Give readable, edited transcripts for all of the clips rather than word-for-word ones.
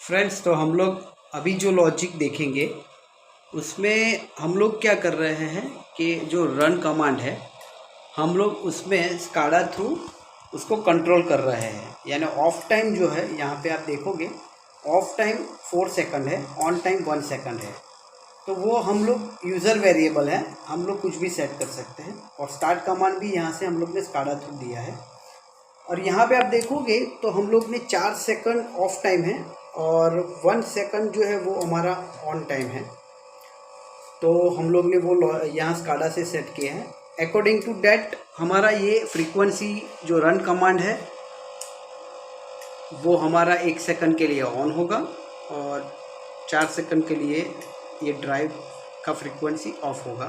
Friends, तो हम लोग अभी जो लॉजिक देखेंगे उसमें हम लोग क्या कर रहे हैं कि जो रन कमांड है हम लोग उसमें स्काडा थ्रू उसको कंट्रोल कर रहे हैं। यानी ऑफ टाइम जो है यहाँ पे आप देखोगे ऑफ टाइम 4 सेकंड है, ऑन टाइम 1 सेकंड है। तो वो हम लोग यूज़र वेरिएबल है, हम लोग कुछ भी सेट कर सकते हैं। और स्टार्ट कमांड भी यहाँ से हम लोग ने स्काडा थ्रू दिया है। और यहाँ पे आप देखोगे तो हम लोग ने 4 सेकंड ऑफ टाइम है और 1 सेकंड जो है वो हमारा ऑन टाइम है। तो हम लोग ने वो यहाँ स्काडा से सेट किया है। अकॉर्डिंग टू डैट हमारा ये फ्रीक्वेंसी जो रन कमांड है वो हमारा 1 सेकंड के लिए ऑन होगा और 4 सेकंड के लिए ये ड्राइव का फ्रीक्वेंसी ऑफ होगा।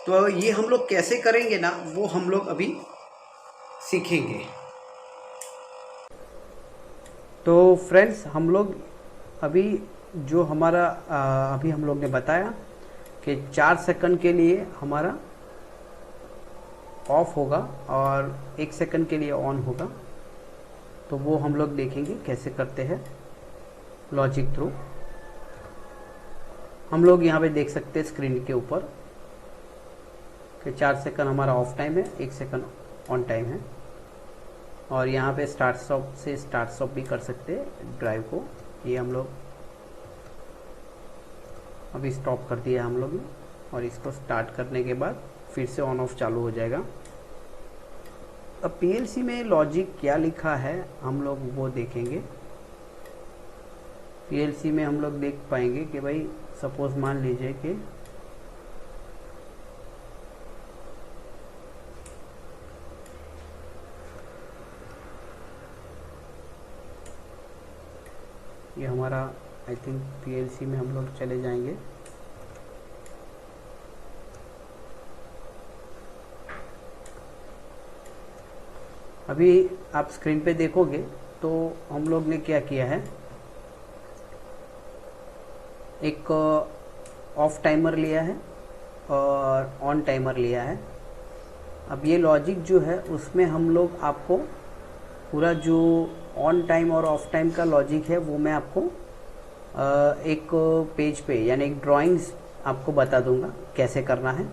तो ये हम लोग कैसे करेंगे ना, वो हम लोग अभी सीखेंगे। तो फ्रेंड्स, हम लोग अभी जो हमारा अभी हम लोग ने बताया कि 4 सेकंड के लिए हमारा ऑफ होगा और 1 सेकंड के लिए ऑन होगा। तो वो हम लोग देखेंगे कैसे करते हैं लॉजिक थ्रू। हम लोग यहाँ पे देख सकते हैं स्क्रीन के ऊपर कि 4 सेकंड हमारा ऑफ टाइम है, 1 सेकंड ऑन टाइम है। और यहाँ पे स्टार्ट स्टॉप से स्टार्ट स्टॉप भी कर सकते हैं ड्राइव को। ये हम लोग अभी स्टॉप कर दिया हम लोग ने और इसको स्टार्ट करने के बाद फिर से ऑन ऑफ चालू हो जाएगा। अब पीएलसी में लॉजिक क्या लिखा है हम लोग वो देखेंगे। पीएलसी में हम लोग देख पाएंगे कि भाई सपोज मान लीजिए कि ये हमारा आई थिंक पीएलसी में हम लोग चले जाएंगे। अभी आप स्क्रीन पे देखोगे तो हम लोग ने क्या किया है, एक ऑफ टाइमर लिया है और ऑन टाइमर लिया है। अब ये लॉजिक जो है उसमें हम लोग आपको पूरा जो ऑन टाइम और ऑफ टाइम का लॉजिक है वो मैं आपको एक पेज पे यानी एक ड्राइंग्स आपको बता दूंगा कैसे करना है।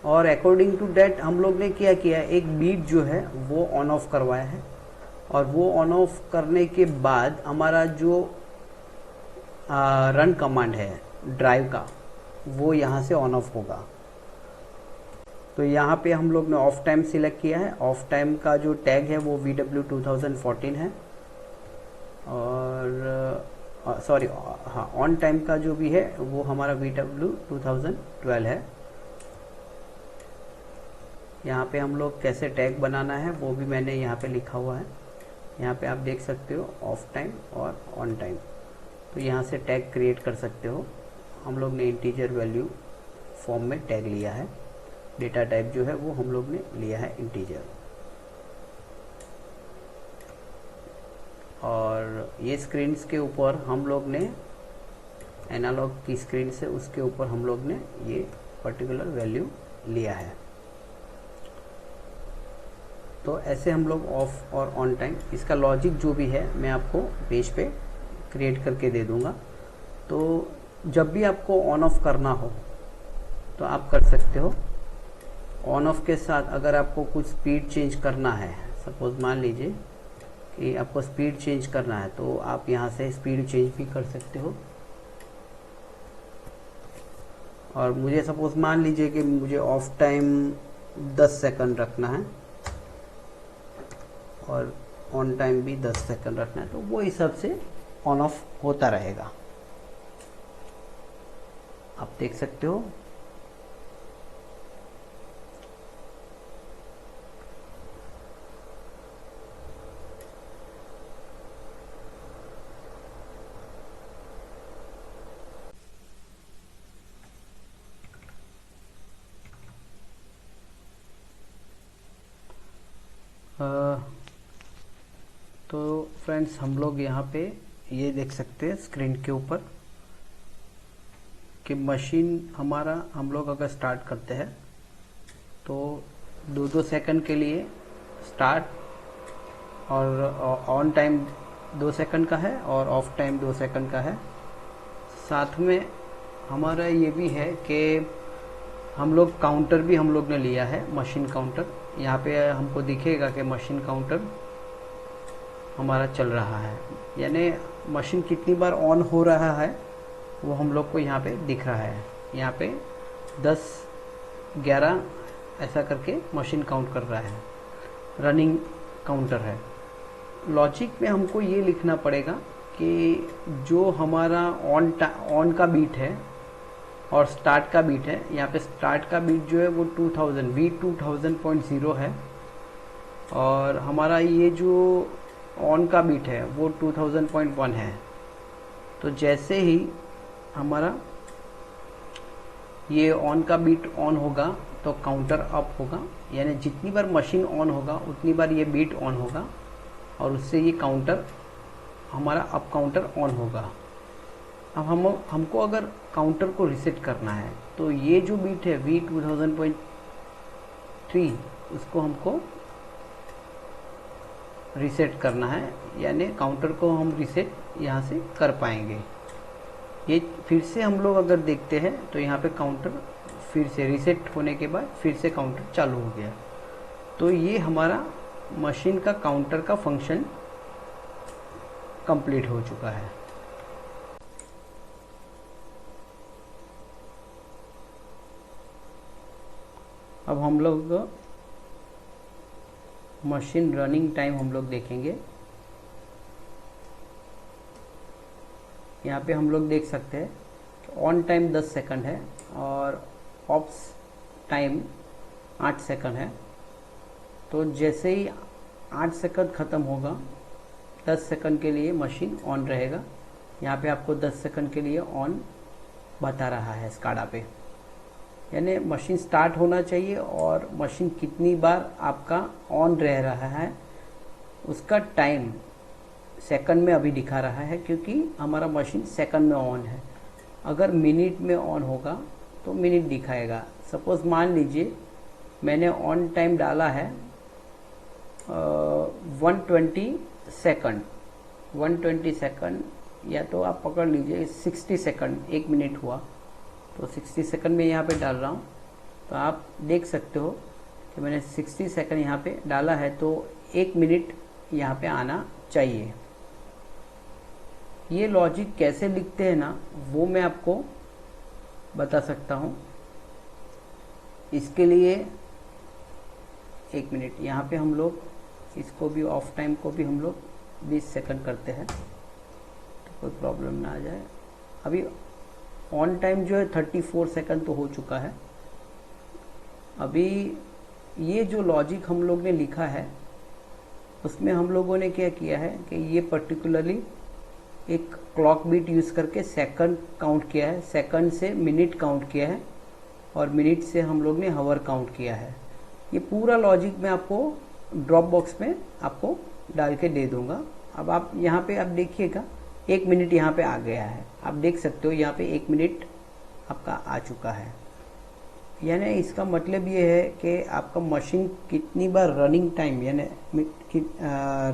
और अकॉर्डिंग टू डैट हम लोग ने क्या किया, एक बीट जो है वो ऑन ऑफ करवाया है और वो ऑन ऑफ करने के बाद हमारा जो रन कमांड है ड्राइव का वो यहाँ से ऑन ऑफ होगा। तो यहाँ पे हम लोग ने ऑफ टाइम सिलेक्ट किया है। ऑफ टाइम का जो टैग है वो VW 2014 है और सॉरी हाँ, ऑन टाइम का जो भी है वो हमारा VW 2012 है। यहाँ पे हम लोग कैसे टैग बनाना है वो भी मैंने यहाँ पे लिखा हुआ है। यहाँ पे आप देख सकते हो ऑफ टाइम और ऑन टाइम। तो यहाँ से टैग क्रिएट कर सकते हो। हम लोग ने इंटीजर वैल्यू फॉर्म में टैग लिया है। डेटा टाइप जो है वो हम लोग ने लिया है इंटीजर। और ये स्क्रीन्स के ऊपर हम लोग ने एनालॉग की स्क्रीन से उसके ऊपर हम लोग ने ये पर्टिकुलर वैल्यू लिया है। तो ऐसे हम लोग ऑफ और ऑन टाइम इसका लॉजिक जो भी है मैं आपको पेज पे क्रिएट करके दे दूंगा। तो जब भी आपको ऑन ऑफ करना हो तो आप कर सकते हो। ऑन ऑफ के साथ अगर आपको कुछ स्पीड चेंज करना है, सपोज मान लीजिए कि आपको स्पीड चेंज करना है तो आप यहाँ से स्पीड चेंज भी कर सकते हो। और मुझे सपोज मान लीजिए कि मुझे ऑफ टाइम 10 सेकंड रखना है और ऑन टाइम भी 10 सेकंड रखना है, तो वो हिसाब से ऑन ऑफ होता रहेगा। आप देख सकते हो। तो फ्रेंड्स, हम लोग यहाँ पे ये देख सकते हैं स्क्रीन के ऊपर कि मशीन हमारा हम लोग अगर स्टार्ट करते हैं तो 2-2 सेकंड के लिए स्टार्ट और ऑन टाइम 2 सेकंड का है और ऑफ टाइम 2 सेकंड का है। साथ में हमारा ये भी है कि हम लोग काउंटर भी हम लोग ने लिया है, मशीन काउंटर। यहाँ पे हमको दिखेगा कि मशीन काउंटर हमारा चल रहा है, यानी मशीन कितनी बार ऑन हो रहा है वो हम लोग को यहाँ पे दिख रहा है। यहाँ पे 10, 11 ऐसा करके मशीन काउंट कर रहा है, रनिंग काउंटर है। लॉजिक में हमको ये लिखना पड़ेगा कि जो हमारा ऑन का बीट है और स्टार्ट का बीट है, यहाँ पे स्टार्ट का बीट जो है वो 2000 V2000.0 है और हमारा ये जो ऑन का बीट है वो 2000.1 है। तो जैसे ही हमारा ये ऑन का बीट ऑन होगा तो काउंटर अप होगा, यानी जितनी बार मशीन ऑन होगा उतनी बार ये बीट ऑन होगा और उससे ये काउंटर हमारा अप काउंटर ऑन होगा। अब हमको अगर काउंटर को रीसेट करना है तो ये जो बीट है V2000.3 उसको हमको रीसेट करना है, यानी काउंटर को हम रीसेट यहाँ से कर पाएंगे। ये फिर से हम लोग अगर देखते हैं तो यहाँ पे काउंटर फिर से रीसेट होने के बाद फिर से काउंटर चालू हो गया। तो ये हमारा मशीन का काउंटर का फंक्शन कंप्लीट हो चुका है। अब हम लोग मशीन रनिंग टाइम हम लोग देखेंगे। यहाँ पे हम लोग देख सकते हैं ऑन टाइम 10 सेकंड है और ऑफ टाइम 8 सेकंड है। तो जैसे ही 8 सेकंड ख़त्म होगा 10 सेकंड के लिए मशीन ऑन रहेगा। यहाँ पे आपको 10 सेकंड के लिए ऑन बता रहा है स्काडा पे, यानी मशीन स्टार्ट होना चाहिए और मशीन कितनी बार आपका ऑन रह रहा है उसका टाइम सेकंड में अभी दिखा रहा है, क्योंकि हमारा मशीन सेकंड में ऑन है। अगर मिनट में ऑन होगा तो मिनट दिखाएगा। सपोज मान लीजिए मैंने ऑन टाइम डाला है 120 सेकंड, 120 सेकंड या तो आप पकड़ लीजिए 60 सेकंड, 1 मिनट हुआ तो 60 सेकंड में यहाँ पे डाल रहा हूँ। तो आप देख सकते हो कि मैंने 60 सेकंड यहाँ पे डाला है, तो 1 मिनट यहाँ पे आना चाहिए। ये लॉजिक कैसे लिखते हैं ना वो मैं आपको बता सकता हूँ। इसके लिए 1 मिनट यहाँ पे हम लोग इसको भी ऑफ टाइम को भी हम लोग 20 सेकंड करते हैं तो कोई प्रॉब्लम ना आ जाए। अभी ऑन टाइम जो है 34 सेकंड तो हो चुका है। अभी ये जो लॉजिक हम लोग ने लिखा है उसमें हम लोगों ने क्या किया है कि ये पर्टिकुलरली एक क्लॉक बीट यूज़ करके सेकंड काउंट किया है, सेकंड से मिनट काउंट किया है और मिनट से हम लोग ने हावर काउंट किया है। ये पूरा लॉजिक मैं आपको ड्रॉप बॉक्स में आपको डाल के दे दूंगा। अब आप यहाँ पे आप देखिएगा 1 मिनट यहाँ पे आ गया है, आप देख सकते हो यहाँ पे 1 मिनट आपका आ चुका है। यानी इसका मतलब ये है कि आपका मशीन कितनी बार रनिंग टाइम यानी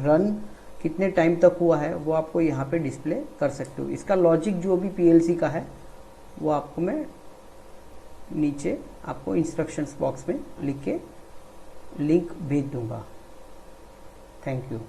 रन कितने टाइम तक हुआ है वो आपको यहाँ पे डिस्प्ले कर सकते हो। इसका लॉजिक जो भी पीएलसी का है वो आपको मैं नीचे आपको इंस्ट्रक्शंस बॉक्स में लिख के लिंक भेज दूंगा। Thank you.